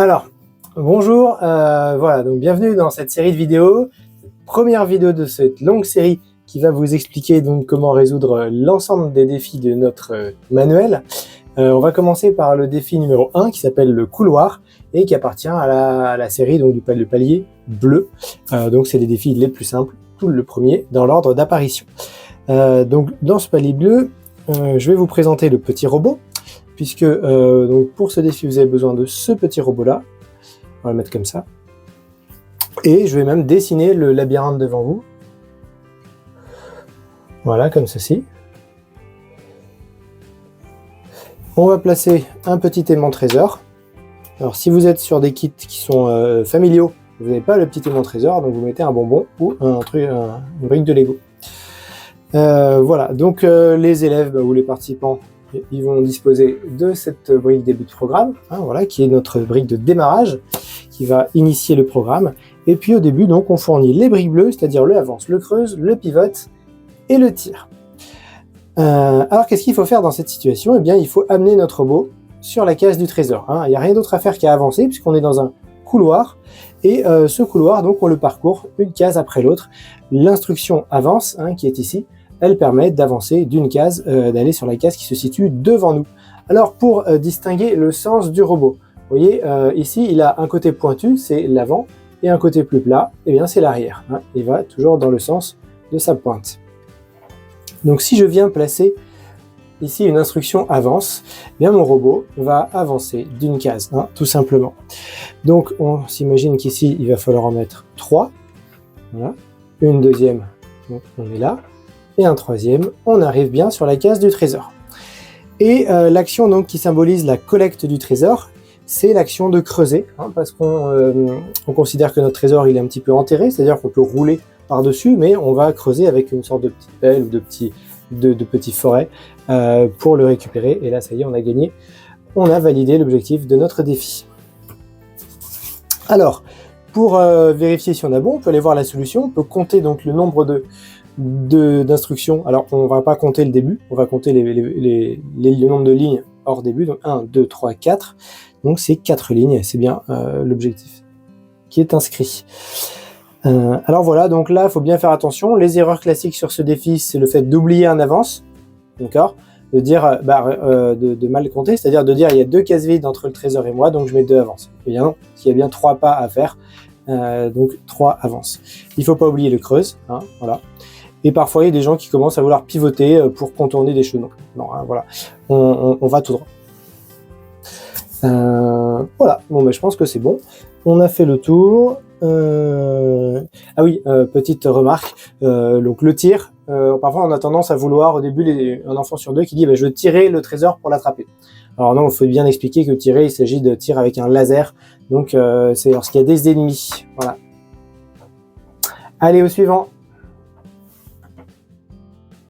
Alors, bonjour, voilà, donc bienvenue dans cette série de vidéos, première vidéo de cette longue série qui va vous expliquer donc comment résoudre l'ensemble des défis de notre manuel. On va commencer par le défi numéro 1 qui s'appelle le couloir et qui appartient à la série donc du palier bleu. Donc c'est les défis les plus simples, tout le premier dans l'ordre d'apparition. Donc dans ce palier bleu, je vais vous présenter le petit robot. Puisque donc pour ce défi, vous avez besoin de ce petit robot-là. On va le mettre comme ça. Et je vais même dessiner le labyrinthe devant vous. Voilà, comme ceci. On va placer un petit aimant trésor. Alors si vous êtes sur des kits qui sont familiaux, vous n'avez pas le petit aimant trésor, donc vous mettez un bonbon ou une brique de Lego. Voilà, donc les élèves ou les participants, ils vont disposer de cette brique début de programme, voilà, qui est notre brique de démarrage, qui va initier le programme. Et puis au début, donc, on fournit les briques bleues, c'est-à-dire le avance, le creuse, le pivote et le tire. Alors qu'est-ce qu'il faut faire dans cette situation? Eh bien, il faut amener notre robot sur la case du trésor. Il n'y a rien d'autre à faire qu'à avancer, puisqu'on est dans un couloir. Et ce couloir, donc, on le parcourt une case après l'autre. L'instruction avance, qui est ici, elle permet d'avancer d'une case, d'aller sur la case qui se situe devant nous. Alors pour distinguer le sens du robot, vous voyez ici il a un côté pointu, c'est l'avant, et un côté plus plat, et bien c'est l'arrière. Il va toujours dans le sens de sa pointe. Donc si je viens placer ici une instruction avance, eh bien mon robot va avancer d'une case, tout simplement. Donc on s'imagine qu'ici il va falloir en mettre 3, voilà. Une deuxième, donc on est là. Et un troisième, on arrive bien sur la case du trésor. Et l'action donc qui symbolise la collecte du trésor, c'est l'action de creuser, parce qu'on considère que notre trésor il est un petit peu enterré, c'est-à-dire qu'on peut rouler par-dessus, mais on va creuser avec une sorte de petite pelle ou de petits forêts pour le récupérer. Et là, ça y est, on a gagné, on a validé l'objectif de notre défi. Alors, pour vérifier si on a bon, on peut aller voir la solution, on peut compter donc le nombre d'instructions. Alors on va pas compter le début, on va compter le nombre de lignes hors début, donc 1, 2, 3, 4, donc c'est 4 lignes, c'est bien l'objectif qui est inscrit. Alors voilà, donc là il faut bien faire attention, les erreurs classiques sur ce défi, c'est le fait d'oublier un avance, d'accord, de dire de mal compter, c'est-à-dire de dire il y a 2 cases vides entre le trésor et moi, donc je mets 2 avances. Et bien non, il y a bien 3 pas à faire, donc 3 avances. Il faut pas oublier le creuse, voilà. Et parfois, il y a des gens qui commencent à vouloir pivoter pour contourner des cheveux. Non, voilà, on va tout droit. Voilà, bon, ben, je pense que c'est bon. On a fait le tour. Ah oui, petite remarque. Donc le tir, parfois on a tendance à vouloir, au début, un enfant sur 2 qui dit je veux tirer le trésor pour l'attraper. Alors non, il faut bien expliquer que tirer, il s'agit de tir avec un laser. Donc c'est lorsqu'il y a des ennemis. Voilà. Allez, au suivant.